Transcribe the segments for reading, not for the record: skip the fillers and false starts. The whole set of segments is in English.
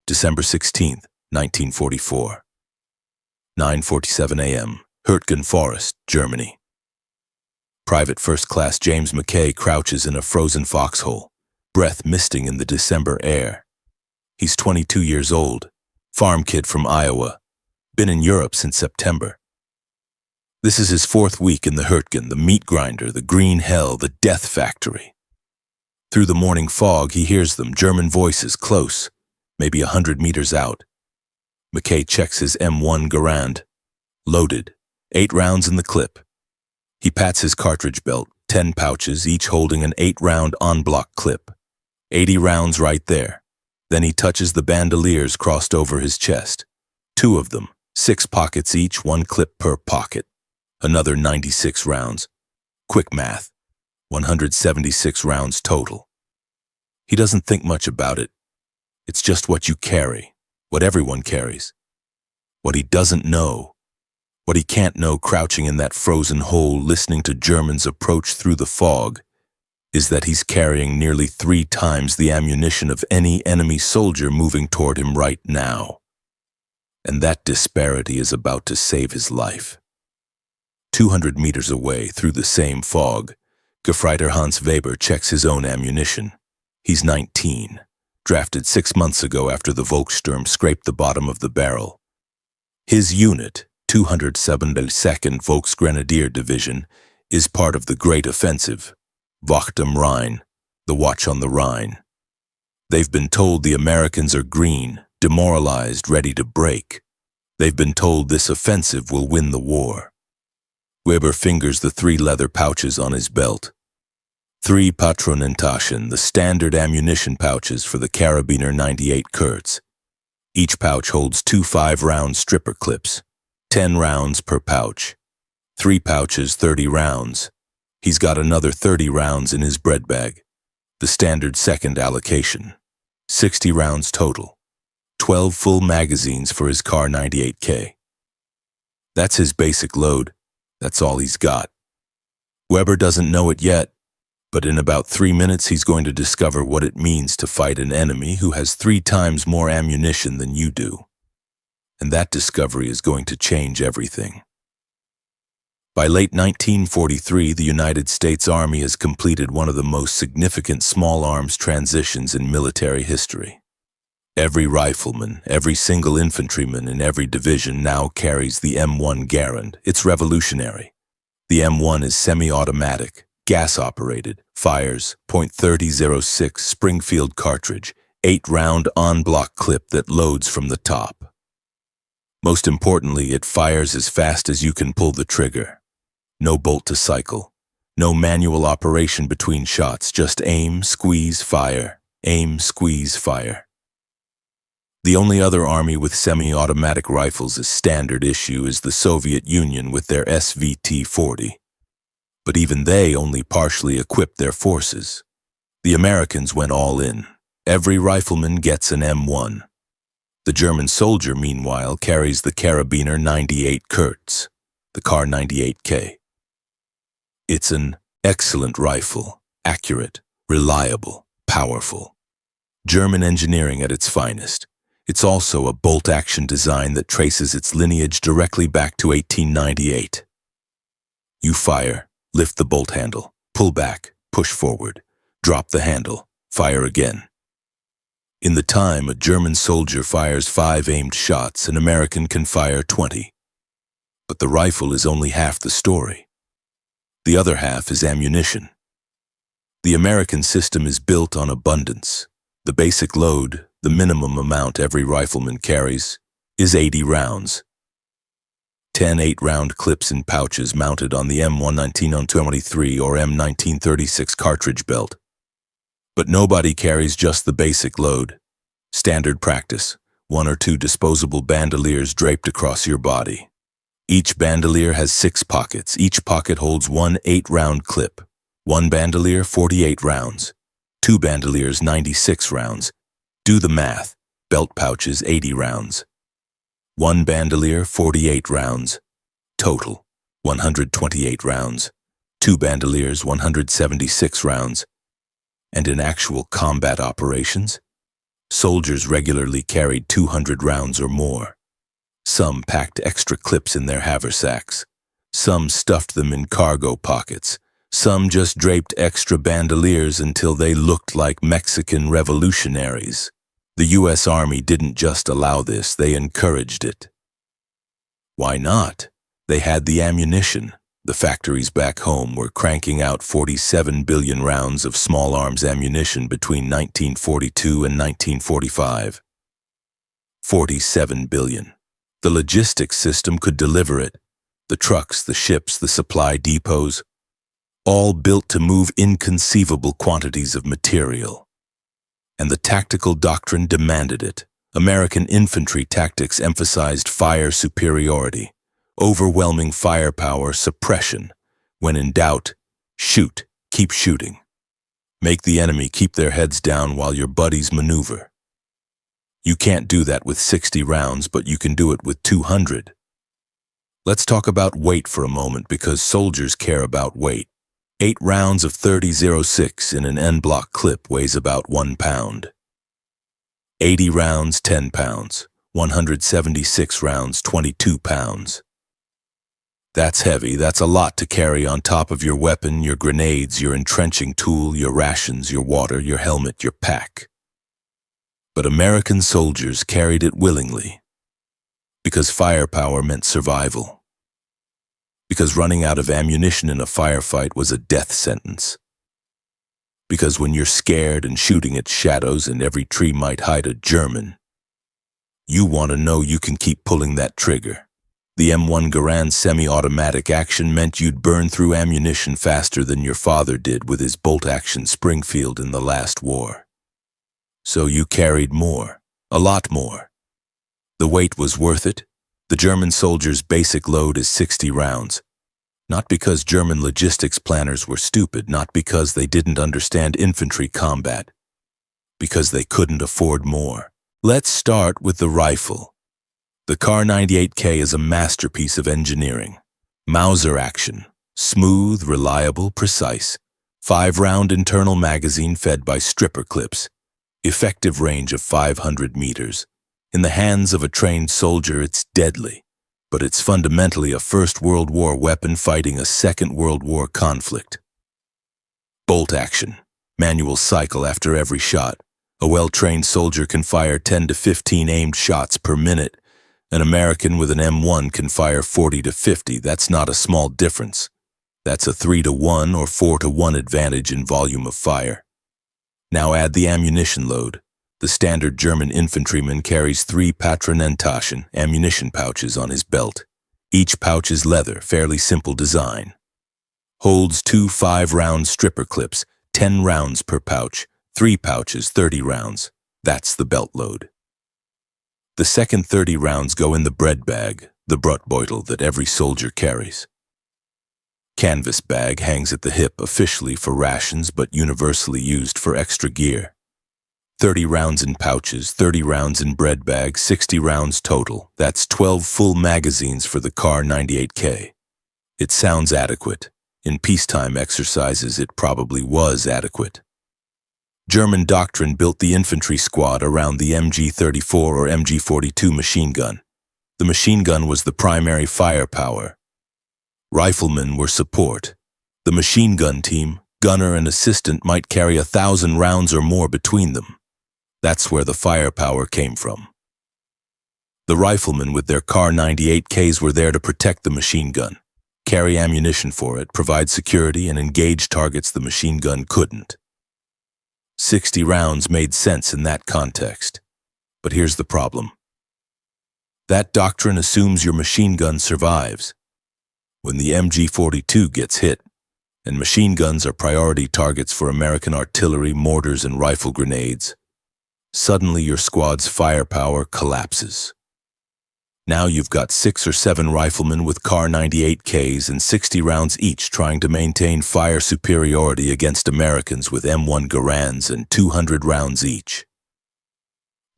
December 16th, 1944. 9:47 a.m., Hürtgen Forest, Germany. Private First Class James McKay crouches in a frozen foxhole, breath misting in the December air. He's 22 years old, farm kid from Iowa, been in Europe since September. This is his fourth week in the Hürtgen, the meat grinder, the green hell, the death factory. Through the morning fog, he hears them, German voices, close, maybe 100 meters out. McKay checks his M1 Garand, loaded, 8 rounds in the clip. He pats his cartridge belt, 10 pouches, each holding an 8-round en-bloc clip. 80 rounds right there. Then he touches the bandoliers crossed over his chest. 2 of them, 6 pockets each, 1 clip per pocket. Another 96 rounds. Quick math, 176 rounds total. He doesn't think much about it. It's just what you carry, what everyone carries. What he doesn't know, what he can't know crouching in that frozen hole listening to Germans approach through the fog, is that he's carrying nearly 3 times the ammunition of any enemy soldier moving toward him right now. And that disparity is about to save his life. 200 meters away, through the same fog, Gefreiter Hans Weber checks his own ammunition. He's 19, drafted 6 months ago after the Volkssturm scraped the bottom of the barrel. His unit, 272nd Volksgrenadier Division, is part of the Great Offensive, Wacht am Rhein, the Watch on the Rhine. They've been told the Americans are green, demoralized, ready to break. They've been told this offensive will win the war. Weber fingers the 3 leather pouches on his belt. 3 Patronentaschen, the standard ammunition pouches for the Karabiner 98 Kurz. Each pouch holds 2 5-round stripper clips, 10 rounds per pouch. 3 pouches, 30 rounds. He's got another 30 rounds in his bread bag, the standard second allocation. 60 rounds total. 12 full magazines for his Kar 98K. That's his basic load. That's all he's got. Weber doesn't know it yet, but in about 3 minutes he's going to discover what it means to fight an enemy who has 3 times more ammunition than you do. And that discovery is going to change everything. By late 1943, the United States Army has completed one of the most significant small arms transitions in military history. Every rifleman, every single infantryman in every division now carries the M1 Garand. It's revolutionary. The M1 is semi-automatic, gas-operated, fires .3006 Springfield cartridge, 8-round en-bloc clip that loads from the top. Most importantly, it fires as fast as you can pull the trigger. No bolt to cycle, no manual operation between shots, just aim, squeeze, fire, aim, squeeze, fire. The only other army with semi-automatic rifles as standard issue is the Soviet Union with their SVT-40. But even they only partially equipped their forces. The Americans went all in. Every rifleman gets an M1. The German soldier, meanwhile, carries the Karabiner 98 Kurz, the Kar 98K. It's an excellent rifle, accurate, reliable, powerful. German engineering at its finest. It's also a bolt-action design that traces its lineage directly back to 1898. You fire, lift the bolt handle, pull back, push forward, drop the handle, fire again. In the time a German soldier fires 5 aimed shots, an American can fire 20. But the rifle is only half the story. The other half is ammunition. The American system is built on abundance. The basic load, the minimum amount every rifleman carries, is 80 rounds. 10 8-round clips in pouches mounted on the M119-23 or M1936 cartridge belt. But nobody carries just the basic load. Standard practice, 1 or 2 disposable bandoliers draped across your body. Each bandolier has 6 pockets. Each pocket holds 1 8-round clip. 1 bandolier, 48 rounds. 2 bandoliers, 96 rounds. Do the math. Belt pouches, 80 rounds. 1 bandolier, 48 rounds. Total, 128 rounds. 2 bandoliers, 176 rounds. And in actual combat operations, Soldiers regularly carried 200 rounds or more. Some packed extra clips in their haversacks. Some stuffed them in cargo pockets. Some just draped extra bandoliers until they looked like Mexican revolutionaries. The U.S. Army didn't just allow this, they encouraged it. Why not? They had the ammunition. The factories back home were cranking out 47 billion rounds of small arms ammunition between 1942 and 1945. 47 billion. The logistics system could deliver it. The trucks, the ships, the supply depots, all built to move inconceivable quantities of material. And the tactical doctrine demanded it. American infantry tactics emphasized fire superiority, overwhelming firepower, suppression. When in doubt, shoot, keep shooting. Make the enemy keep their heads down while your buddies maneuver. You can't do that with 60 rounds, but you can do it with 200. Let's talk about weight for a moment because soldiers care about weight. 8 rounds of .30-06 in an en-bloc clip weighs about 1 pound. 80 rounds, 10 pounds. 176 rounds, 22 pounds. That's heavy. That's a lot to carry on top of your weapon, your grenades, your entrenching tool, your rations, your water, your helmet, your pack. But American soldiers carried it willingly. Because firepower meant survival. Because running out of ammunition in a firefight was a death sentence. Because when you're scared and shooting at shadows and every tree might hide a German, you want to know you can keep pulling that trigger. The M1 Garands semi-automatic action meant you'd burn through ammunition faster than your father did with his bolt-action Springfield in the last war. So you carried more, a lot more. The weight was worth it. The German soldier's basic load is 60 rounds. Not because German logistics planners were stupid, not because they didn't understand infantry combat, because they couldn't afford more. Let's start with the rifle. The Kar 98K is a masterpiece of engineering. Mauser action, smooth, reliable, precise. 5-round internal magazine fed by stripper clips. Effective range of 500 meters. In the hands of a trained soldier, it's deadly, but it's fundamentally a First World War weapon fighting a Second World War conflict. Bolt action, manual cycle after every shot. A well-trained soldier can fire 10 to 15 aimed shots per minute. An American with an M1 can fire 40 to 50. That's not a small difference. That's a 3-to-1 or 4-to-1 advantage in volume of fire. Now add the ammunition load. The standard German infantryman carries 3 Patronentaschen ammunition pouches on his belt. Each pouch is leather, fairly simple design. Holds 2 5-round stripper clips, 10 rounds per pouch, 3 pouches, 30 rounds. That's the belt load. The second 30 rounds go in the bread bag, the Brotbeutel that every soldier carries. Canvas bag hangs at the hip officially for rations but universally used for extra gear. 30 rounds in pouches, 30 rounds in bread bags, 60 rounds total. That's 12 full magazines for the Kar 98K. It sounds adequate. In peacetime exercises, it probably was adequate. German doctrine built the infantry squad around the MG-34 or MG-42 machine gun. The machine gun was the primary firepower. Riflemen were support. The machine gun team, gunner and assistant, might carry 1,000 rounds or more between them. That's where the firepower came from. The riflemen with their Kar 98Ks were there to protect the machine gun, carry ammunition for it, provide security, and engage targets the machine gun couldn't. 60 rounds made sense in that context. But here's the problem. That doctrine assumes your machine gun survives. When the MG-42 gets hit, and machine guns are priority targets for American artillery, mortars, and rifle grenades, suddenly your squad's firepower collapses. Now you've got 6 or 7 riflemen with Kar 98Ks and 60 rounds each trying to maintain fire superiority against Americans with M1 Garands and 200 rounds each.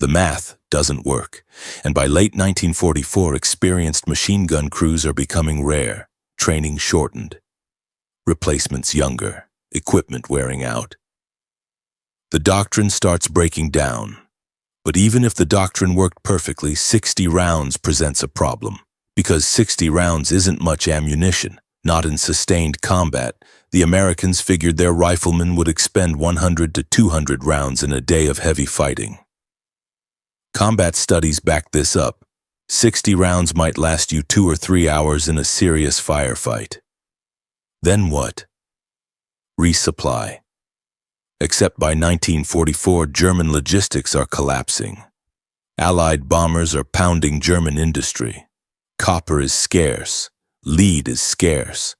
The math doesn't work, and by late 1944, experienced machine gun crews are becoming rare, training shortened, replacements younger, equipment wearing out. The doctrine starts breaking down. But even if the doctrine worked perfectly, 60 rounds presents a problem. Because 60 rounds isn't much ammunition, not in sustained combat, the Americans figured their riflemen would expend 100 to 200 rounds in a day of heavy fighting. Combat studies back this up. 60 rounds might last you 2 or 3 hours in a serious firefight. Then what? Resupply. Except by 1944, German logistics are collapsing. Allied bombers are pounding German industry. Copper is scarce. Lead is scarce.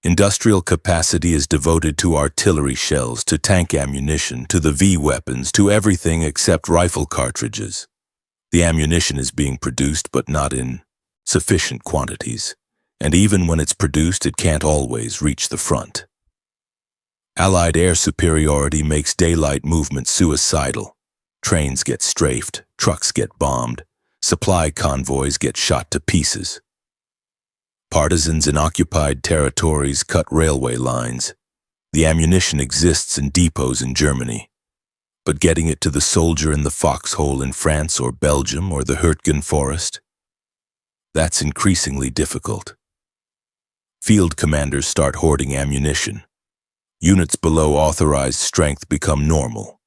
Industrial capacity is devoted to artillery shells, to tank ammunition, to the V-weapons, to everything except rifle cartridges. The ammunition is being produced, but not in sufficient quantities. And even when it's produced, it can't always reach the front. Allied air superiority makes daylight movement suicidal. Trains get strafed, trucks get bombed, supply convoys get shot to pieces. Partisans in occupied territories cut railway lines. The ammunition exists in depots in Germany. But getting it to the soldier in the foxhole in France or Belgium or the Hürtgen Forest, that's increasingly difficult. Field commanders start hoarding ammunition. Units below authorized strength become normal.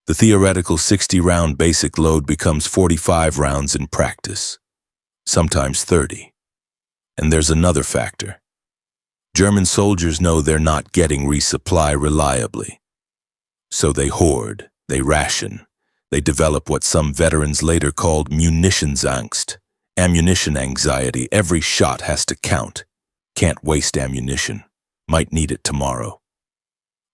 The theoretical 60-round basic load becomes 45 rounds in practice, sometimes 30. And there's another factor. German soldiers know they're not getting resupply reliably. So they hoard, they ration, they develop what some veterans later called munitionsangst, ammunition anxiety. Every shot has to count. Can't waste ammunition. Might need it tomorrow.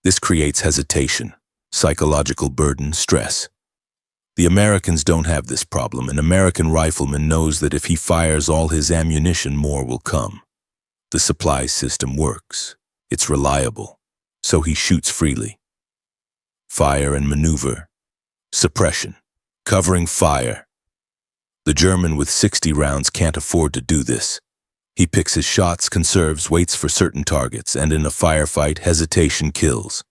This creates hesitation, psychological burden, stress. The Americans don't have this problem. An American rifleman knows that if he fires all his ammunition, more will come. The supply system works. It's reliable. So he shoots freely. Fire and maneuver. Suppression. Covering fire. The German with 60 rounds can't afford to do this. He picks his shots, conserves, waits for certain targets, and in a firefight, hesitation kills.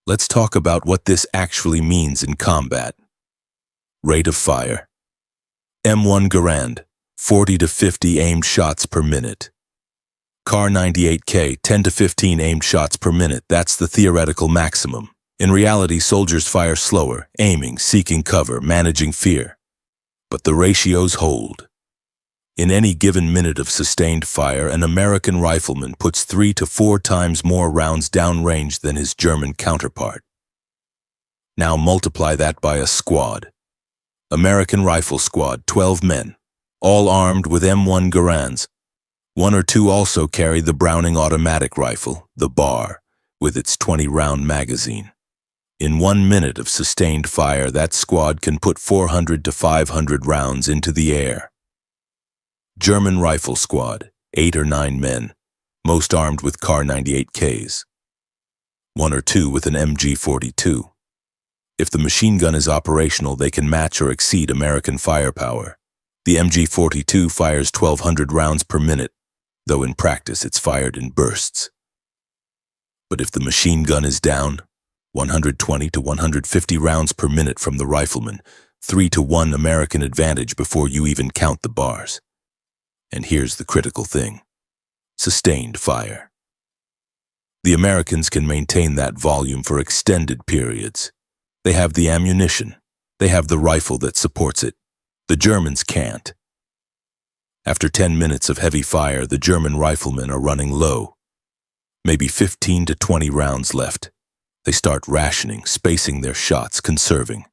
Let's talk about what this actually means in combat. Rate of fire. M1 Garand, 40 to 50 aimed shots per minute. Kar 98K, 10 to 15 aimed shots per minute. That's the theoretical maximum. In reality, soldiers fire slower, aiming, seeking cover, managing fear. But the ratios hold. In any given minute of sustained fire, an American rifleman puts 3 to 4 times more rounds downrange than his German counterpart. Now multiply that by a squad. American rifle squad, 12 men, all armed with M1 Garands. 1 or 2 also carry the Browning automatic rifle, the Bar, with its 20-round magazine. In 1 minute of sustained fire, that squad can put 400 to 500 rounds into the air. German rifle squad, 8 or 9 men, most armed with Kar 98Ks. 1 or 2 with an MG42. If the machine gun is operational, they can match or exceed American firepower. The MG42 fires 1,200 rounds per minute, though in practice it's fired in bursts. But if the machine gun is down, 120 to 150 rounds per minute from the rifleman, 3 to 1 American advantage before you even count the bars. And here's the critical thing. Sustained fire. The Americans can maintain that volume for extended periods. They have the ammunition. They have the rifle that supports it. The Germans can't. After 10 minutes of heavy fire, the German riflemen are running low. Maybe 15 to 20 rounds left. They start rationing, spacing their shots, conserving.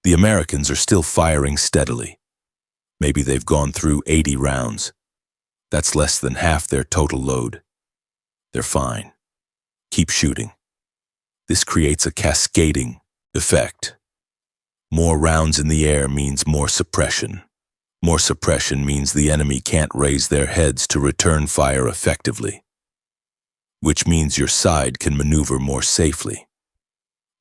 The Americans are still firing steadily. Maybe they've gone through 80 rounds. That's less than half their total load. They're fine. Keep shooting. This creates a cascading effect. More rounds in the air means more suppression. More suppression means the enemy can't raise their heads to return fire effectively. Which means your side can maneuver more safely.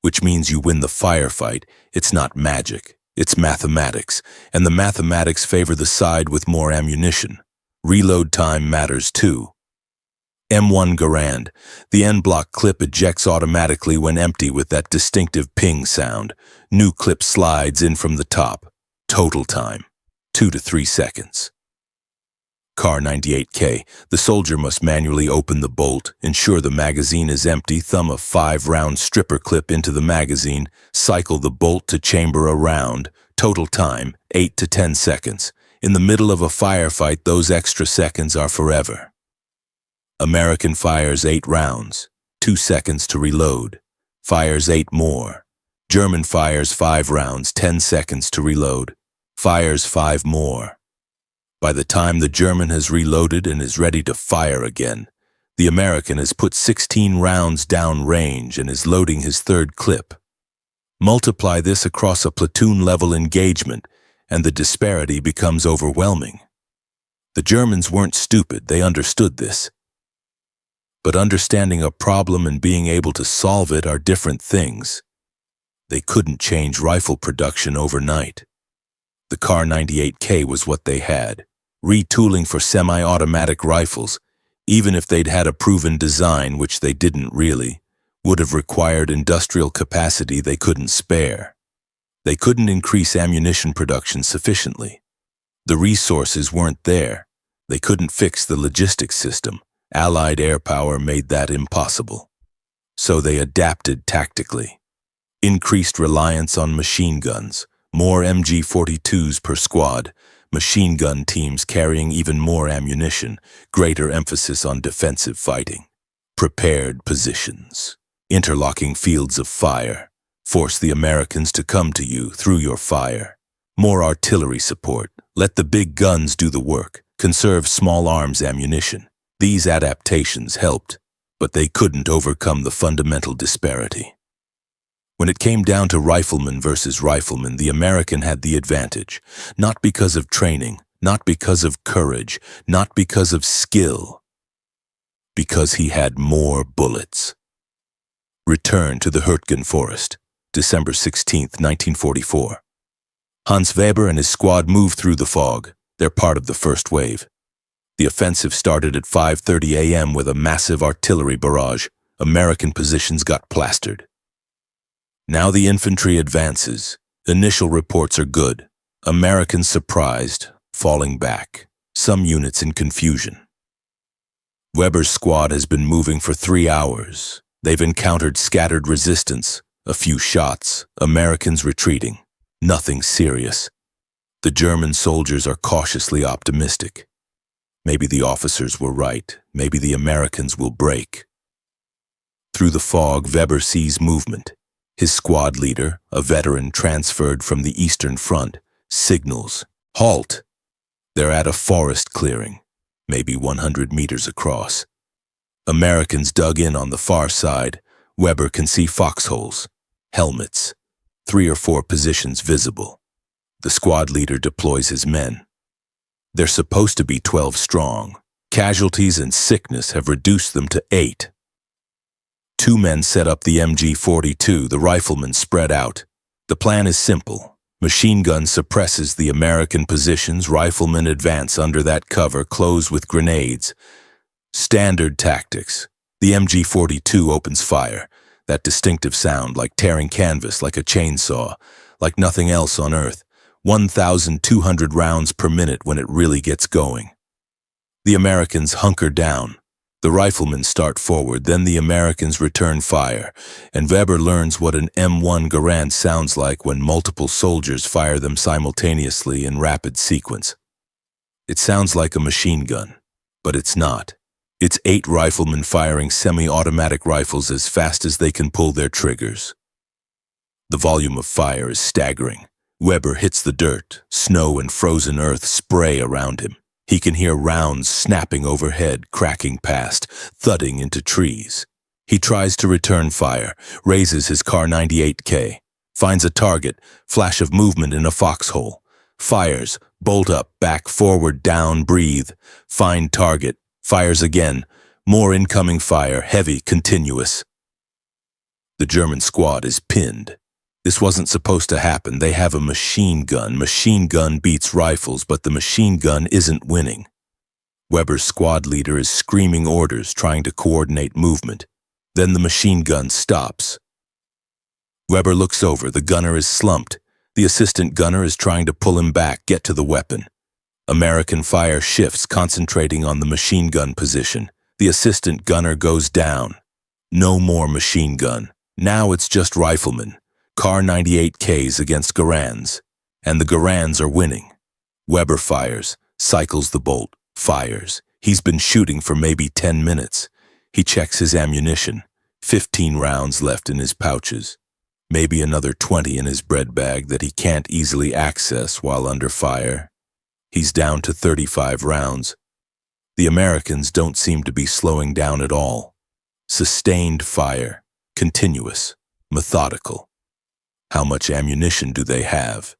Which means you win the firefight. It's not magic. It's mathematics, and the mathematics favor the side with more ammunition. Reload time matters too. M1 Garand. The N-block clip ejects automatically when empty with that distinctive ping sound. New clip slides in from the top. Total time, 2 to 3 seconds. Car 98K. The soldier must manually open the bolt, ensure the magazine is empty, thumb a 5-round stripper clip into the magazine, cycle the bolt to chamber a round. Total time, 8 to 10 seconds. In the middle of a firefight, those extra seconds are forever. American fires 8 rounds, 2 seconds to reload. Fires 8 more. German fires 5 rounds, 10 seconds to reload. Fires 5 more. By the time the German has reloaded and is ready to fire again, the American has put 16 rounds down range and is loading his 3rd clip. Multiply this across a platoon-level engagement, and the disparity becomes overwhelming. The Germans weren't stupid, they understood this. But understanding a problem and being able to solve it are different things. They couldn't change rifle production overnight. The Kar 98K was what they had. Retooling for semi-automatic rifles, even if they'd had a proven design, which they didn't really, would have required industrial capacity they couldn't spare. They couldn't increase ammunition production sufficiently. The resources weren't there. They couldn't fix the logistics system. Allied air power made that impossible. So they adapted tactically. Increased reliance on machine guns, more MG-42s per squad, machine gun teams carrying even more ammunition, greater emphasis on defensive fighting. Prepared positions. Interlocking fields of fire. Force the Americans to come to you through your fire. More artillery support. Let the big guns do the work. Conserve small arms ammunition. These adaptations helped, but they couldn't overcome the fundamental disparity. When it came down to rifleman versus rifleman, the American had the advantage, not because of training, not because of courage, not because of skill, because he had more bullets. Return to the Hürtgen Forest, December 16, 1944. Hans Weber and his squad moved through the fog. They're part of the first wave. The offensive started at 5:30 a.m. with a massive artillery barrage. American positions got plastered. Now the infantry advances. Initial reports are good. Americans surprised, falling back. Some units in confusion. Weber's squad has been moving for 3 hours. They've encountered scattered resistance, a few shots, Americans retreating. Nothing serious. The German soldiers are cautiously optimistic. Maybe the officers were right. Maybe the Americans will break. Through the fog, Weber sees movement. His squad leader, a veteran transferred from the Eastern Front, signals, "Halt!" They're at a forest clearing, maybe 100 meters across. Americans dug in on the far side. Weber can see foxholes, helmets, 3 or 4 positions visible. The squad leader deploys his men. They're supposed to be 12 strong. Casualties and sickness have reduced them to 8. 2 men set up the MG-42, the riflemen spread out. The plan is simple. Machine gun suppresses the American positions, riflemen advance under that cover, close with grenades. Standard tactics. The MG-42 opens fire. That distinctive sound, like tearing canvas, like a chainsaw, like nothing else on earth. 1,200 rounds per minute when it really gets going. The Americans hunker down. The riflemen start forward, then the Americans return fire, and Weber learns what an M1 Garands sounds like when multiple soldiers fire them simultaneously in rapid sequence. It sounds like a machine gun, but it's not. It's 8 riflemen firing semi-automatic rifles as fast as they can pull their triggers. The volume of fire is staggering. Weber hits the dirt, snow and frozen earth spray around him. He can hear rounds snapping overhead, cracking past, thudding into trees. He tries to return fire, raises his Kar 98K, finds a target, flash of movement in a foxhole, fires, bolt up, back, forward, down, breathe, find target, fires again, more incoming fire, heavy, continuous. The German squad is pinned. This wasn't supposed to happen. They have a machine gun. Machine gun beats rifles, but the machine gun isn't winning. Weber's squad leader is screaming orders, trying to coordinate movement. Then the machine gun stops. Weber looks over. The gunner is slumped. The assistant gunner is trying to pull him back, get to the weapon. American fire shifts, concentrating on the machine gun position. The assistant gunner goes down. No more machine gun. Now it's just riflemen. Kar 98Ks against Garands. And the Garands are winning. Weber fires, cycles the bolt, fires. He's been shooting for maybe 10 minutes. He checks his ammunition. 15 rounds left in his pouches. Maybe another 20 in his bread bag that he can't easily access while under fire. He's down to 35 rounds. The Americans don't seem to be slowing down at all. Sustained fire, continuous, methodical. How much ammunition do they have?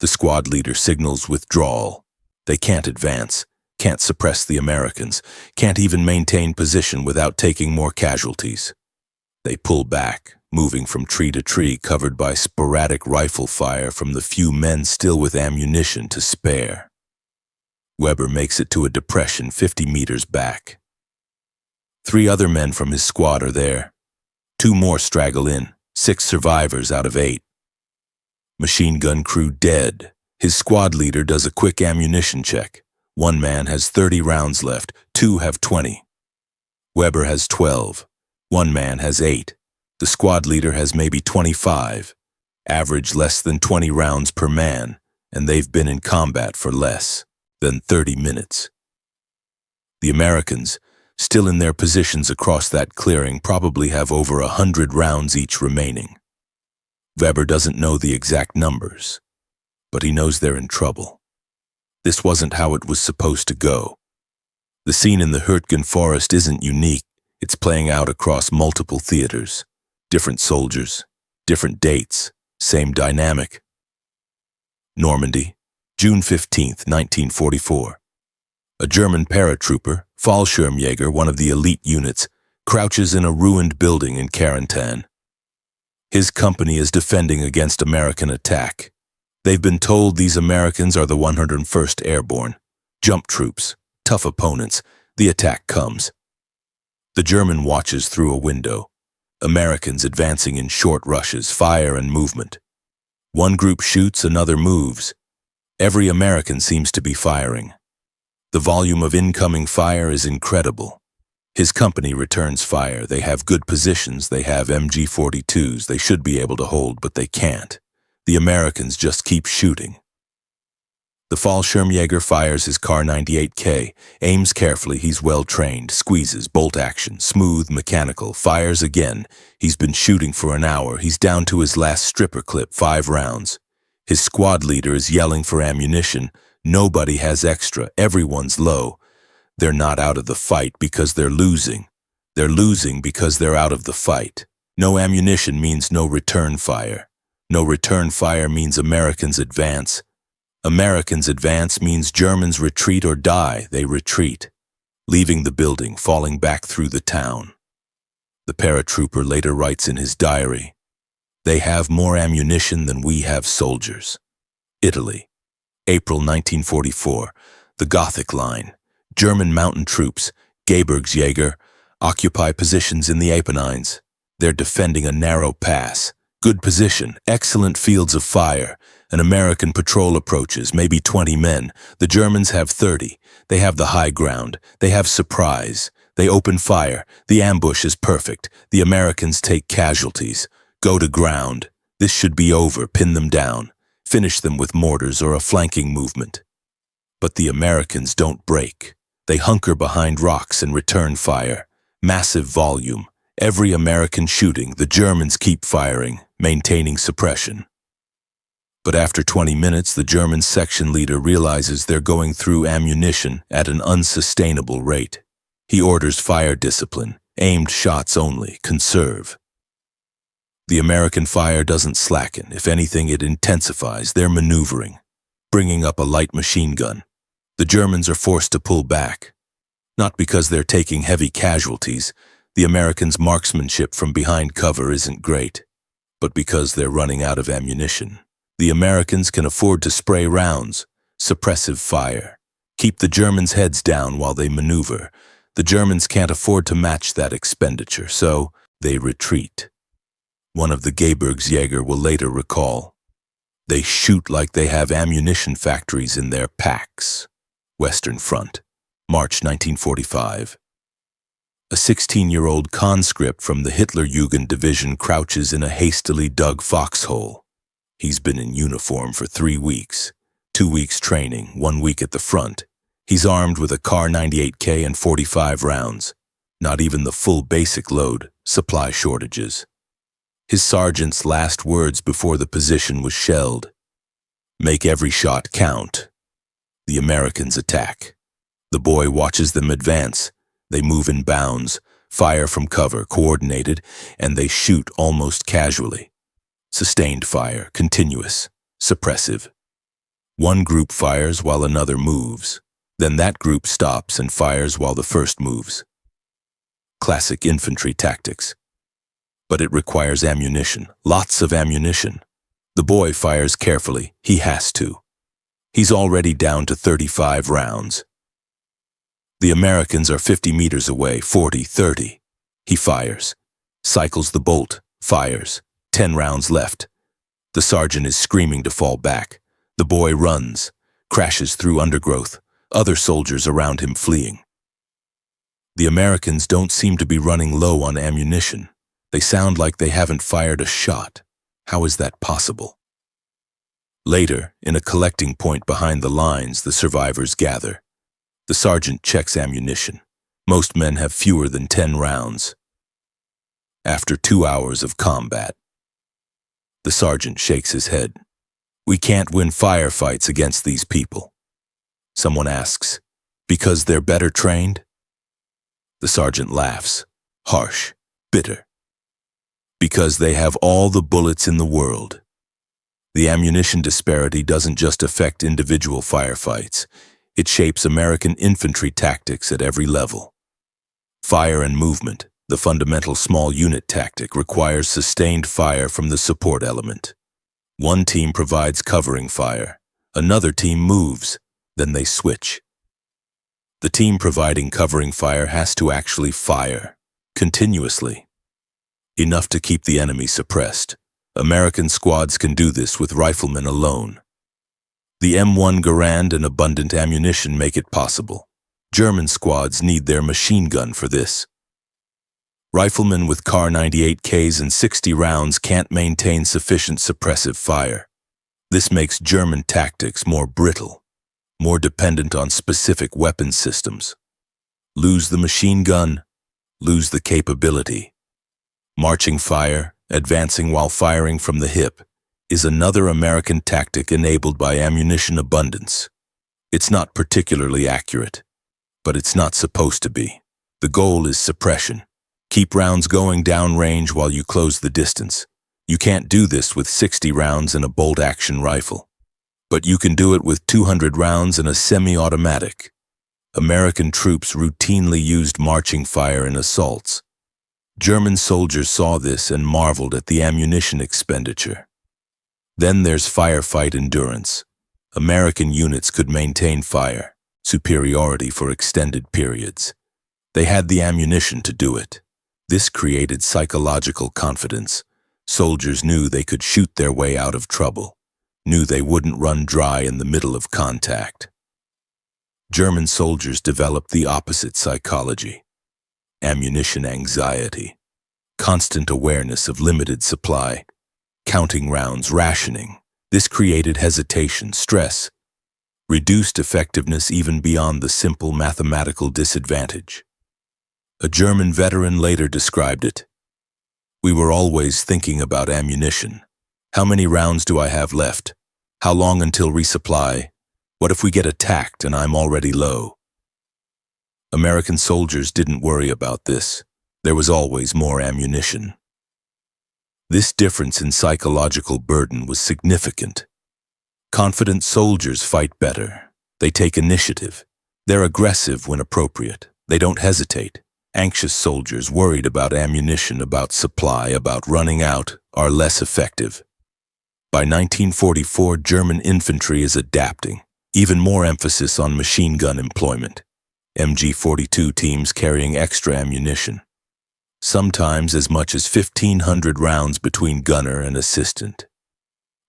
The squad leader signals withdrawal. They can't advance, can't suppress the Americans, can't even maintain position without taking more casualties. They pull back, moving from tree to tree, covered by sporadic rifle fire from the few men still with ammunition to spare. Weber makes it to a depression 50 meters back. 3 other men from his squad are there. 2 more straggle in, 6 survivors out of 8. Machine gun crew dead. His squad leader does a quick ammunition check. 1 man has 30 rounds left, 2 have 20. Weber has 12. 1 man has 8. The squad leader has maybe 25. Average less than 20 rounds per man, and they've been in combat for less than 30 minutes. The Americans, still in their positions across that clearing, probably have over 100 rounds each remaining. Weber doesn't know the exact numbers, but he knows they're in trouble. This wasn't how it was supposed to go. The scene in the Hürtgen Forest isn't unique. It's playing out across multiple theaters. Different soldiers, different dates, same dynamic. Normandy, June 15th, 1944. A German paratrooper, Fallschirmjäger, one of the elite units, crouches in a ruined building in quarantine. His company is defending against American attack. They've been told these Americans are the 101st Airborne. Jump troops, tough opponents. The attack comes. The German watches through a window. Americans advancing in short rushes, fire and movement. One group shoots, another moves. Every American seems to be firing. The volume of incoming fire is incredible. His company returns fire. They have good positions. They have MG-42s. They should be able to hold, but they can't. The Americans just keep shooting. The Fallschirmjäger fires his Kar 98K, aims carefully. He's well trained, squeezes, bolt action, smooth, mechanical, fires again. He's been shooting for an hour. He's down to his last stripper clip, 5 rounds. His squad leader is yelling for ammunition. Nobody has extra. Everyone's low. They're not out of the fight because they're losing. They're losing because they're out of the fight. No ammunition means no return fire. No return fire means Americans advance. Americans advance means Germans retreat or die. They retreat, leaving the building, falling back through the town. The paratrooper later writes in his diary, "They have more ammunition than we have soldiers." Italy, April 1944, the Gothic Line. German mountain troops, Gebirgsjäger, occupy positions in the Apennines. They're defending a narrow pass. Good position, excellent fields of fire. An American patrol approaches, maybe 20 men. The Germans have 30. They have the high ground. They have surprise. They open fire. The ambush is perfect. The Americans take casualties. Go to ground. This should be over. Pin them down. Finish them with mortars or a flanking movement. But the Americans don't break. They hunker behind rocks and return fire. Massive volume. Every American shooting, the Germans keep firing, maintaining suppression. But after 20 minutes, the German section leader realizes they're going through ammunition at an unsustainable rate. He orders fire discipline, aimed shots only, conserve. The American fire doesn't slacken. If anything, it intensifies. They're maneuvering, bringing up a light machine gun. The Germans are forced to pull back. Not because they're taking heavy casualties. The Americans' marksmanship from behind cover isn't great, but because they're running out of ammunition. The Americans can afford to spray rounds, suppressive fire, Keep the Germans' heads down while they maneuver. The Germans can't afford to match that expenditure, so they retreat. One of the Gebirgsjäger will later recall, "They shoot like they have ammunition factories in their packs." Western Front, March 1945. A 16-year-old conscript from the Hitlerjugend division crouches in a hastily dug foxhole. He's been in uniform for 3 weeks, 2 weeks training, 1 week at the front. He's armed with a Kar 98K and 45 rounds. Not even the full basic load, supply shortages. His sergeant's last words before the position was shelled: "Make every shot count." The Americans attack. The boy watches them advance. They move in bounds, fire from cover, coordinated, and they shoot almost casually. Sustained fire, continuous, suppressive. One group fires while another moves. Then that group stops and fires while the first moves. Classic infantry tactics. But it requires ammunition, lots of ammunition. The boy fires carefully, he has to. He's already down to 35 rounds. The Americans are 50 meters away, 40, 30. He fires, cycles the bolt, fires, 10 rounds left. The sergeant is screaming to fall back. The boy runs, crashes through undergrowth, other soldiers around him fleeing. The Americans don't seem to be running low on ammunition. They sound like they haven't fired a shot. How is that possible? Later, in a collecting point behind the lines, the survivors gather. The sergeant checks ammunition. Most men have fewer than 10 rounds. After 2 hours of combat, the sergeant shakes his head. "We can't win firefights against these people." Someone asks, "Because they're better trained?" The sergeant laughs, harsh, bitter. "Because they have all the bullets in the world." The ammunition disparity doesn't just affect individual firefights. It shapes American infantry tactics at every level. Fire and movement, the fundamental small unit tactic, requires sustained fire from the support element. One team provides covering fire. Another team moves. Then they switch. The team providing covering fire has to actually fire, continuously. Enough to keep the enemy suppressed. American squads can do this with riflemen alone. The M1 Garand and abundant ammunition make it possible. German squads need their machine gun for this. Riflemen with Kar 98Ks and 60 rounds can't maintain sufficient suppressive fire. This makes German tactics more brittle, more dependent on specific weapon systems. Lose the machine gun, lose the capability. Marching fire, advancing while firing from the hip, is another American tactic enabled by ammunition abundance. It's not particularly accurate, but it's not supposed to be. The goal is suppression. Keep rounds going downrange while you close the distance. You can't do this with 60 rounds in a bolt-action rifle. But you can do it with 200 rounds in a semi-automatic. American troops routinely used marching fire in assaults. German soldiers saw this and marveled at the ammunition expenditure. Then there's firefight endurance. American units could maintain fire, superiority for extended periods. They had the ammunition to do it. This created psychological confidence. Soldiers knew they could shoot their way out of trouble, knew they wouldn't run dry in the middle of contact. German soldiers developed the opposite psychology: ammunition anxiety, constant awareness of limited supply, counting rounds, rationing. This created hesitation, stress, reduced effectiveness even beyond the simple mathematical disadvantage. A German veteran later described it: "We were always thinking about ammunition. How many rounds do I have left? How long until resupply? What if we get attacked and I'm already low?" American soldiers didn't worry about this. There was always more ammunition. This difference in psychological burden was significant. Confident soldiers fight better. They take initiative. They're aggressive when appropriate. They don't hesitate. Anxious soldiers worried about ammunition, about supply, about running out, are less effective. By 1944, German infantry is adapting. Even more emphasis on machine gun employment. MG-42 teams carrying extra ammunition. Sometimes as much as 1,500 rounds between gunner and assistant.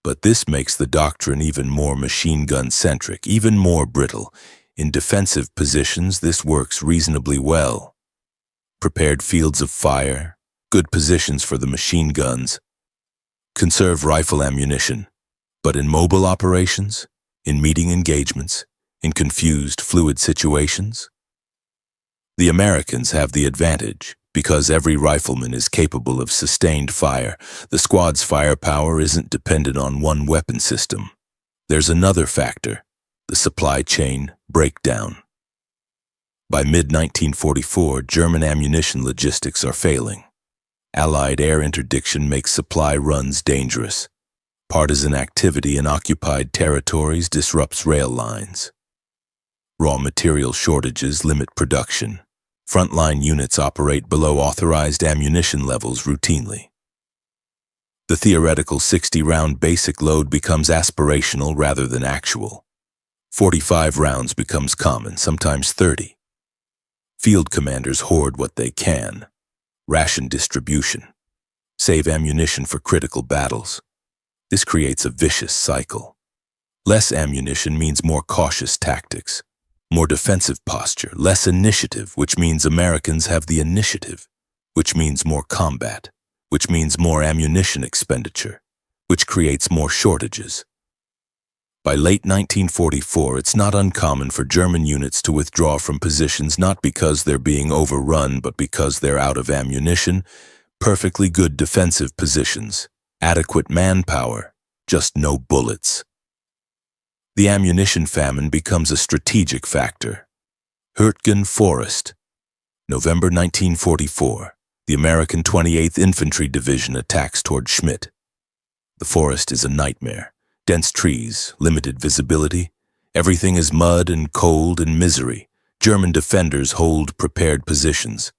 But this makes the doctrine even more machine gun-centric, even more brittle. In defensive positions, this works reasonably well. Prepared fields of fire, good positions for the machine guns. Conserve rifle ammunition. But in mobile operations, in meeting engagements, in confused, fluid situations, the Americans have the advantage. Because every rifleman is capable of sustained fire, the squad's firepower isn't dependent on one weapon system. There's another factor, the supply chain breakdown. By mid-1944, German ammunition logistics are failing. Allied air interdiction makes supply runs dangerous. Partisan activity in occupied territories disrupts rail lines. Raw material shortages limit production. Frontline units operate below authorized ammunition levels routinely. The theoretical 60-round basic load becomes aspirational rather than actual. 45 rounds becomes common, sometimes 30. Field commanders hoard what they can. Ration distribution. Save ammunition for critical battles. This creates a vicious cycle. Less ammunition means more cautious tactics. More defensive posture, less initiative, which means Americans have the initiative, which means more combat, which means more ammunition expenditure, which creates more shortages. By late 1944, it's not uncommon for German units to withdraw from positions not because they're being overrun, but because they're out of ammunition, perfectly good defensive positions, adequate manpower, just no bullets. The ammunition famine becomes a strategic factor. Hürtgen Forest. November 1944. The American 28th Infantry Division attacks toward Schmidt. The forest is a nightmare. Dense trees, limited visibility. Everything is mud and cold and misery. German defenders hold prepared positions.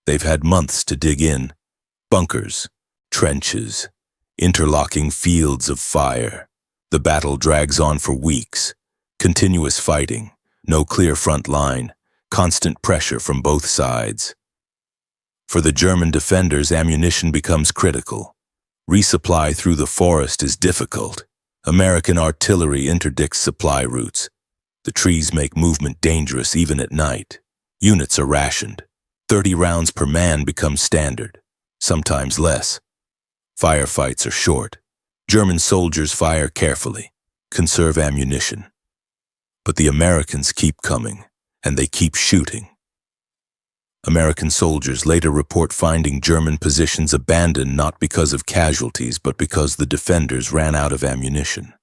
They've had months to dig in. Bunkers, trenches, interlocking fields of fire. The battle drags on for weeks. Continuous fighting, no clear front line, constant pressure from both sides. For the German defenders, ammunition becomes critical. Resupply through the forest is difficult. American artillery interdicts supply routes. The trees make movement dangerous even at night. Units are rationed. 30 rounds per man becomes standard, sometimes less. Firefights are short. German soldiers fire carefully, conserve ammunition. But the Americans keep coming, and they keep shooting. American soldiers later report finding German positions abandoned not because of casualties, but because the defenders ran out of ammunition.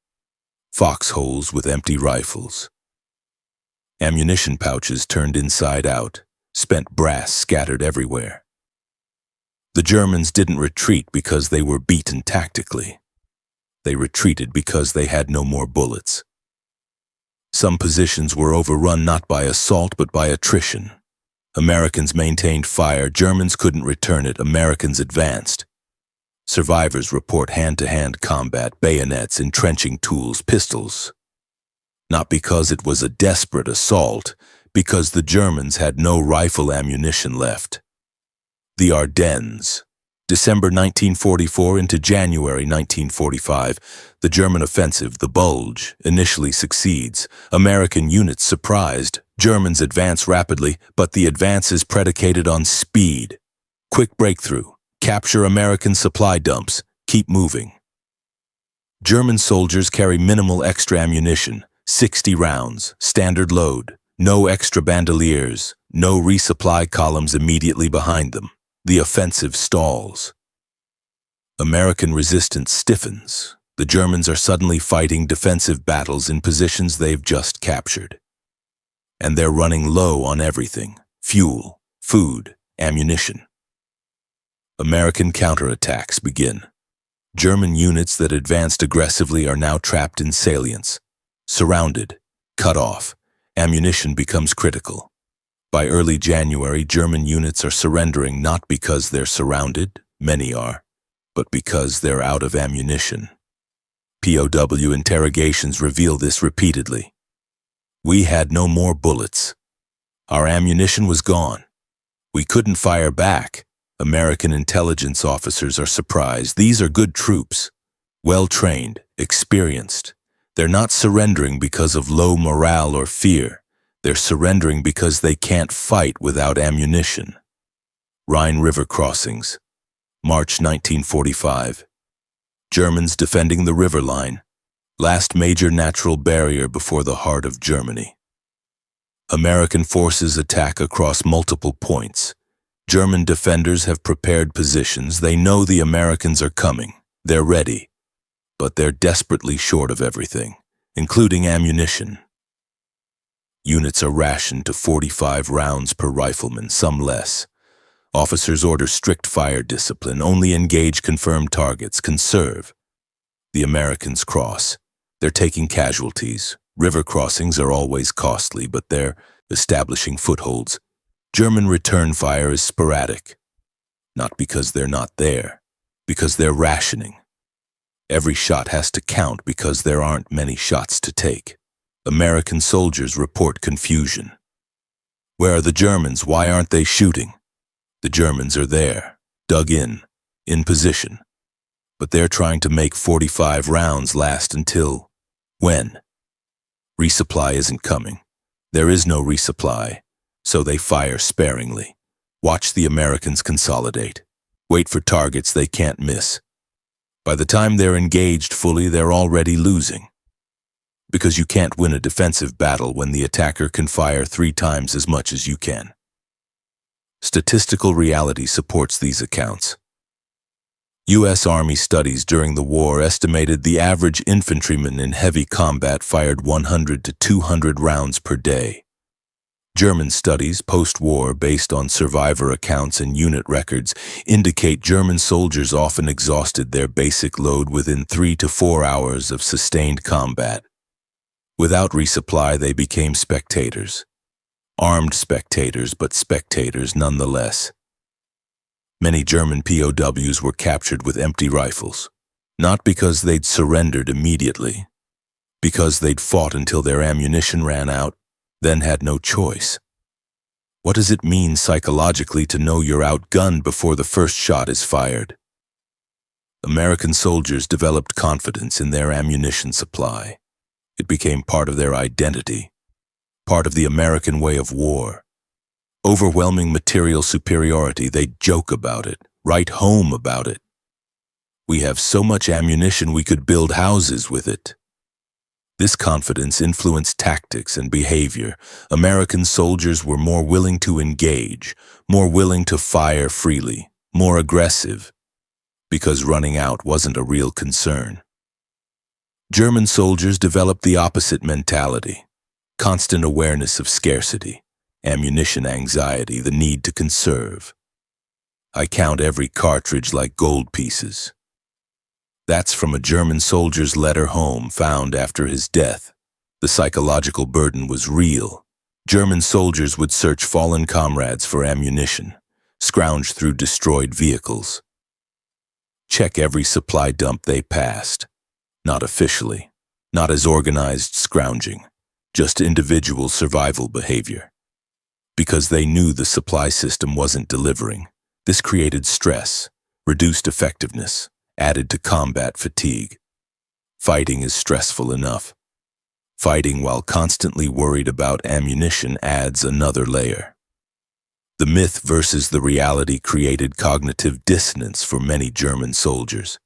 Foxholes with empty rifles. Ammunition pouches turned inside out, spent brass scattered everywhere. The Germans didn't retreat because they were beaten tactically. They retreated because they had no more bullets. Some positions were overrun not by assault but by attrition. Americans maintained fire, Germans couldn't return it, Americans advanced. Survivors report hand-to-hand combat, bayonets, entrenching tools, pistols. Not because it was a desperate assault, because the Germans had no rifle ammunition left. The Ardennes. December 1944 into January 1945, the German offensive, the Bulge, initially succeeds. American units surprised. Germans advance rapidly, but the advance is predicated on speed. Quick breakthrough. Capture American supply dumps. Keep moving. German soldiers carry minimal extra ammunition, 60 rounds, standard load, no extra bandoliers, no resupply columns immediately behind them. The offensive stalls. American resistance stiffens. The Germans are suddenly fighting defensive battles in positions they've just captured. And they're running low on everything: fuel, food, ammunition. American counterattacks begin. German units that advanced aggressively are now trapped in salients. Surrounded, cut off, ammunition becomes critical. By early January, German units are surrendering not because they're surrounded, many are, but because they're out of ammunition. POW interrogations reveal this repeatedly. We had no more bullets. Our ammunition was gone. We couldn't fire back. American intelligence officers are surprised. These are good troops, well-trained, experienced. They're not surrendering because of low morale or fear. They're surrendering because they can't fight without ammunition. Rhine River crossings, March 1945. Germans defending the river line, last major natural barrier before the heart of Germany. American forces attack across multiple points. German defenders have prepared positions. They know the Americans are coming. They're ready. But they're desperately short of everything, including ammunition. Units are rationed to 45 rounds per rifleman, some less. Officers order strict fire discipline, only engage confirmed targets, conserve. The Americans cross. They're taking casualties. River crossings are always costly, but they're establishing footholds. German return fire is sporadic. Not because they're not there, because they're rationing. Every shot has to count because there aren't many shots to take. American soldiers report confusion. Where are the Germans? Why aren't they shooting? The Germans are there, dug in position. But they're trying to make 45 rounds last until when? Resupply isn't coming. There is no resupply, so they fire sparingly. Watch the Americans consolidate. Wait for targets they can't miss. By the time they're engaged fully, they're already losing. Because you can't win a defensive battle when the attacker can fire 3 times as much as you can. Statistical reality supports these accounts. U.S. Army studies during the war estimated the average infantryman in heavy combat fired 100 to 200 rounds per day. German studies post-war based on survivor accounts and unit records indicate German soldiers often exhausted their basic load within 3 to 4 hours of sustained combat. Without resupply, they became spectators. Armed spectators, but spectators nonetheless. Many German POWs were captured with empty rifles, not because they'd surrendered immediately, because they'd fought until their ammunition ran out, then had no choice. What does it mean psychologically to know you're outgunned before the first shot is fired? American soldiers developed confidence in their ammunition supply. It became part of their identity, part of the American way of war. Overwhelming material superiority, they joke about it, write home about it. We have so much ammunition we could build houses with it. This confidence influenced tactics and behavior. American soldiers were more willing to engage, more willing to fire freely, more aggressive, because running out wasn't a real concern. German soldiers developed the opposite mentality, constant awareness of scarcity, ammunition anxiety, the need to conserve. I count every cartridge like gold pieces. That's from a German soldier's letter home found after his death. The psychological burden was real. German soldiers would search fallen comrades for ammunition, scrounge through destroyed vehicles. Check every supply dump they passed. Not officially, not as organized scrounging, just individual survival behavior. Because they knew the supply system wasn't delivering. This created stress, reduced effectiveness, added to combat fatigue. Fighting is stressful enough. Fighting while constantly worried about ammunition adds another layer. The myth versus the reality created cognitive dissonance for many German soldiers.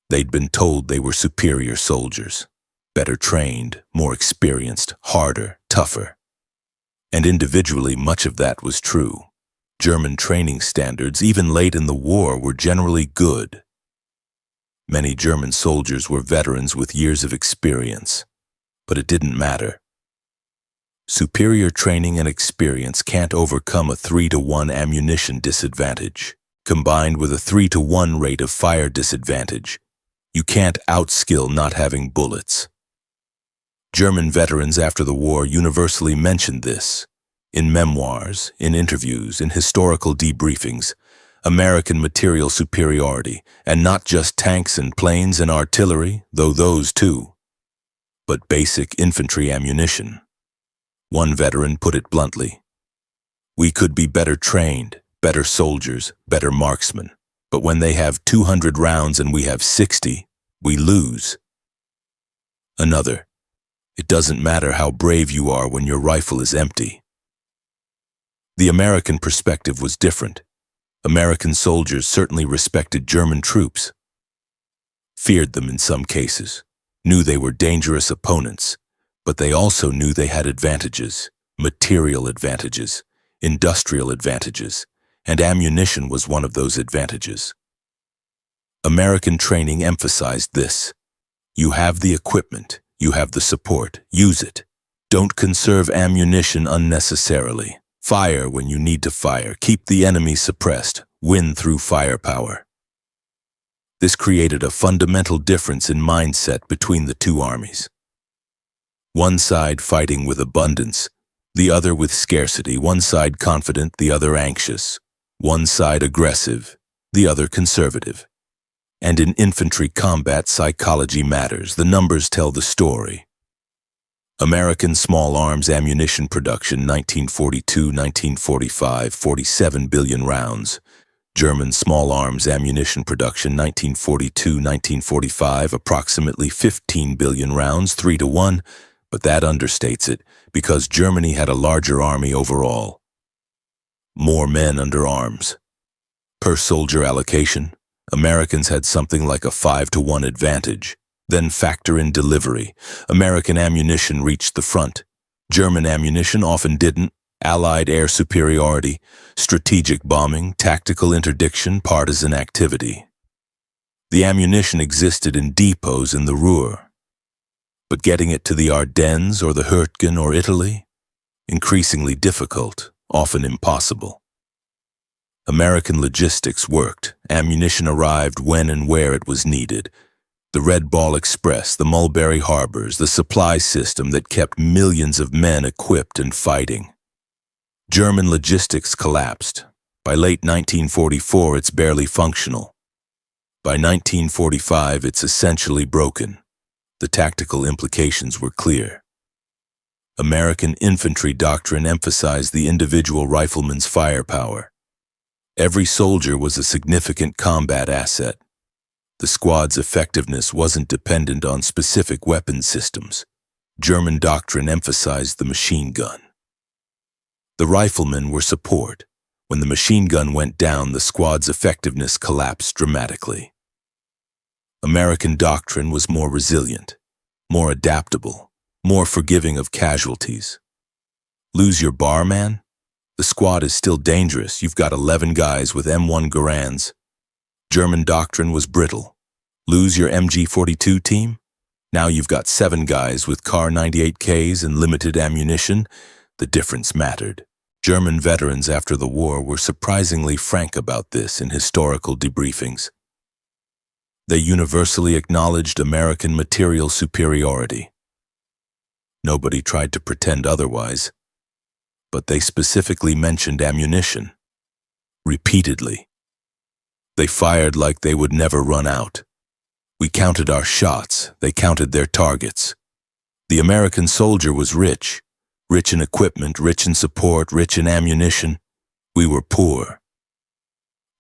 They'd been told they were superior soldiers, better trained, more experienced, harder, tougher. And individually, much of that was true. German training standards, even late in the war, were generally good. Many German soldiers were veterans with years of experience, but it didn't matter. Superior training and experience can't overcome a 3-to-1 ammunition disadvantage, combined with a 3-to-1 rate of fire disadvantage. You can't outskill not having bullets. German veterans after the war universally mentioned this. In memoirs, in interviews, in historical debriefings, American material superiority, and not just tanks and planes and artillery, though those too, but basic infantry ammunition. One veteran put it bluntly. We could be better trained, better soldiers, better marksmen, but when they have 200 rounds and we have 60, we lose. Another, it doesn't matter how brave you are when your rifle is empty. The American perspective was different. American soldiers certainly respected German troops, feared them in some cases, knew they were dangerous opponents, but they also knew they had advantages, material advantages, industrial advantages, and ammunition was one of those advantages. American training emphasized this. You have the equipment, you have the support, use it. Don't conserve ammunition unnecessarily. Fire when you need to fire, keep the enemy suppressed, win through firepower. This created a fundamental difference in mindset between the two armies. One side fighting with abundance, the other with scarcity, one side confident, the other anxious, one side aggressive, the other conservative. And in infantry combat, psychology matters. The numbers tell the story. American small arms ammunition production 1942-1945, 47 billion rounds. German small arms ammunition production 1942-1945, approximately 15 billion rounds, 3-1, but that understates it because Germany had a larger army overall. More men under arms. Per soldier allocation, Americans had something like a 5-1 advantage. Then factor in delivery. American ammunition reached the front. German ammunition often didn't. Allied air superiority, strategic bombing, tactical interdiction, partisan activity. The ammunition existed in depots in the Ruhr. But getting it to the Ardennes or the Hürtgen or Italy? Increasingly difficult, often impossible. American logistics worked. Ammunition arrived when and where it was needed. The Red Ball Express, the Mulberry Harbors, the supply system that kept millions of men equipped and fighting. German logistics collapsed. By late 1944, it's barely functional. By 1945, it's essentially broken. The tactical implications were clear. American infantry doctrine emphasized the individual rifleman's firepower. Every soldier was a significant combat asset. The squad's effectiveness wasn't dependent on specific weapon systems. German doctrine emphasized the machine gun. The riflemen were support. When the machine gun went down, the squad's effectiveness collapsed dramatically. American doctrine was more resilient, more adaptable, more forgiving of casualties. Lose your barman? The squad is still dangerous. You've got 11 guys with M1 Garands. German doctrine was brittle. Lose your MG-42 team? Now you've got 7 guys with Kar 98Ks and limited ammunition. The difference mattered. German veterans after the war were surprisingly frank about this in historical debriefings. They universally acknowledged American material superiority. Nobody tried to pretend otherwise, but they specifically mentioned ammunition. Repeatedly. They fired like they would never run out. We counted our shots, they counted their targets. The American soldier was rich. Rich in equipment, rich in support, rich in ammunition. We were poor.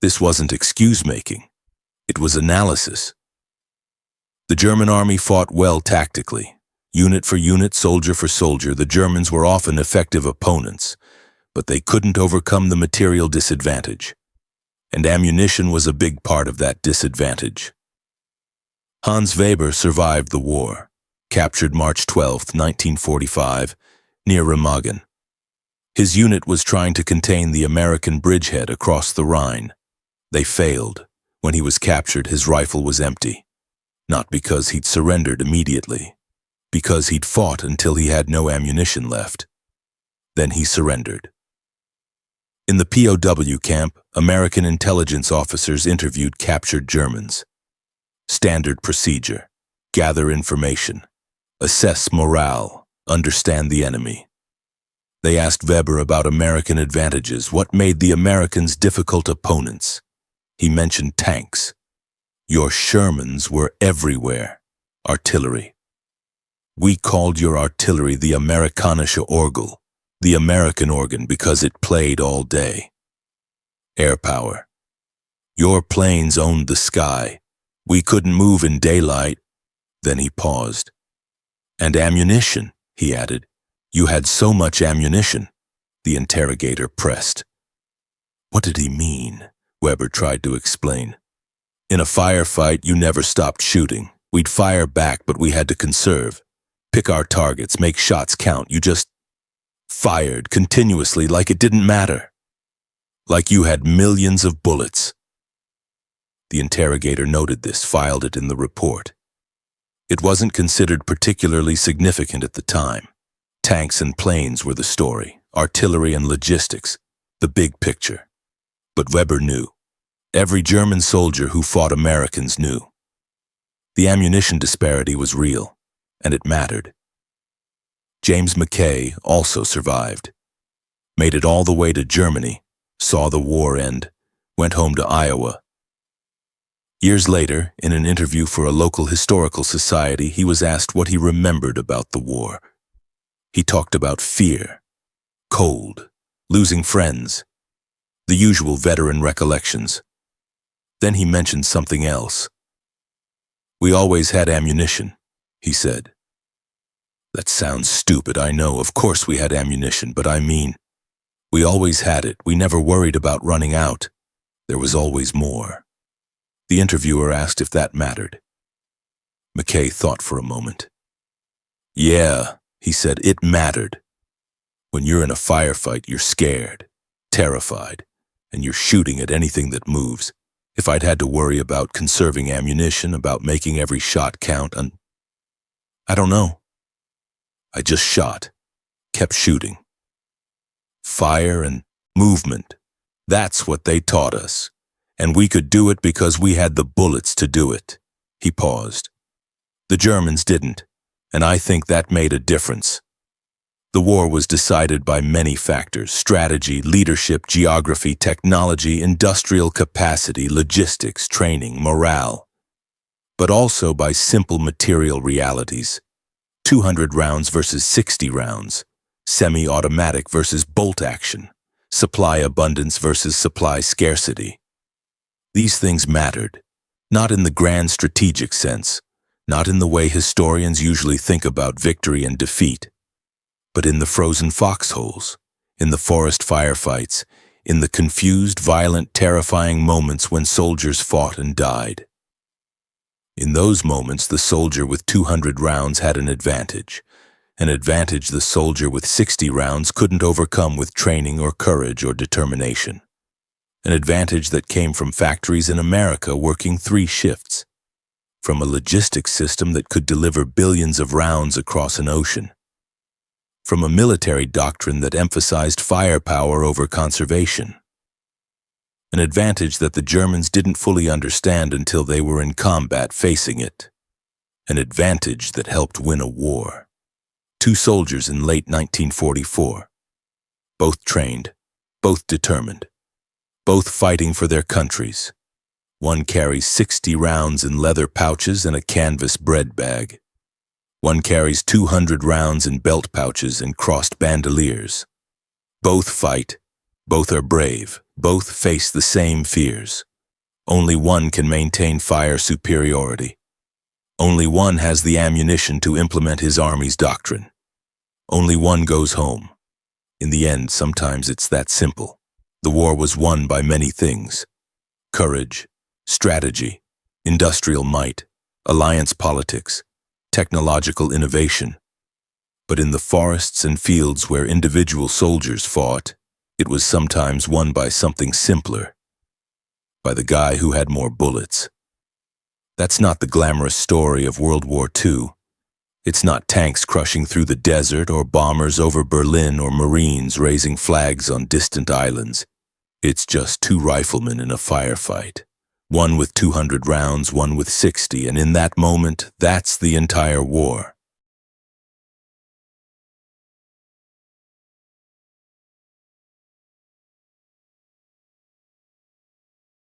This wasn't excuse-making. It was analysis. The German army fought well tactically. Unit for unit, soldier for soldier, the Germans were often effective opponents, but they couldn't overcome the material disadvantage. And ammunition was a big part of that disadvantage. Hans Weber survived the war, captured March 12, 1945, near Remagen. His unit was trying to contain the American bridgehead across the Rhine. They failed. When he was captured, his rifle was empty. Not because he'd surrendered immediately, because he'd fought until he had no ammunition left. Then he surrendered. In the POW camp, American intelligence officers interviewed captured Germans. Standard procedure: gather information, assess morale, understand the enemy. They asked Weber about American advantages, what made the Americans difficult opponents. He mentioned tanks. Your Shermans were everywhere. Artillery. We called your artillery the Amerikanische Orgel, the American organ, because it played all day. Air power. Your planes owned the sky. We couldn't move in daylight. Then he paused. And ammunition, he added. You had so much ammunition. The interrogator pressed. What did he mean? Weber tried to explain. In a firefight, you never stopped shooting. We'd fire back, but we had to conserve. Pick our targets, make shots count. You just fired continuously like it didn't matter. Like you had millions of bullets. The interrogator noted this, filed it in the report. It wasn't considered particularly significant at the time. Tanks and planes were the story, artillery and logistics, the big picture. But Weber knew. Every German soldier who fought Americans knew. The ammunition disparity was real, and it mattered. James McKay also survived. Made it all the way to Germany, saw the war end, went home to Iowa. Years later, in an interview for a local historical society, he was asked what he remembered about the war. He talked about fear, cold, losing friends, the usual veteran recollections. Then he mentioned something else. We always had ammunition, he said. That sounds stupid, I know. Of course we had ammunition, but I mean, we always had it. We never worried about running out. There was always more. The interviewer asked if that mattered. McKay thought for a moment. Yeah, he said, it mattered. When you're in a firefight, you're scared, terrified, and you're shooting at anything that moves. If I'd had to worry about conserving ammunition, about making every shot count, and I don't know. I just shot, kept shooting. Fire and movement, that's what they taught us. And we could do it because we had the bullets to do it. He paused. The Germans didn't, and I think that made a difference. The war was decided by many factors: strategy, leadership, geography, technology, industrial capacity, logistics, training, morale. But also by simple material realities. 200 rounds versus 60 rounds, semi-automatic versus bolt action, supply abundance versus supply scarcity. These things mattered, not in the grand strategic sense, not in the way historians usually think about victory and defeat, but in the frozen foxholes, in the forest firefights, in the confused, violent, terrifying moments when soldiers fought and died. In those moments, the soldier with 200 rounds had an advantage the soldier with 60 rounds couldn't overcome with training or courage or determination. An advantage that came from factories in America working 3 shifts, from a logistics system that could deliver billions of rounds across an ocean, from a military doctrine that emphasized firepower over conservation. An advantage that the Germans didn't fully understand until they were in combat facing it. An advantage that helped win a war. 2 soldiers in late 1944. Both trained, both determined, both fighting for their countries. One carries 60 rounds in leather pouches and a canvas bread bag. One carries 200 rounds in belt pouches and crossed bandoliers. Both fight, both are brave, both face the same fears. Only one can maintain fire superiority. Only one has the ammunition to implement his army's doctrine. Only one goes home. In the end, sometimes it's that simple. The war was won by many things: courage, strategy, industrial might, alliance politics, technological innovation. But in the forests and fields where individual soldiers fought, it was sometimes won by something simpler, by the guy who had more bullets. That's not the glamorous story of World War II. It's not tanks crushing through the desert or bombers over Berlin or Marines raising flags on distant islands. It's just 2 riflemen in a firefight. One with 200 rounds, one with 60, and in that moment, that's the entire war.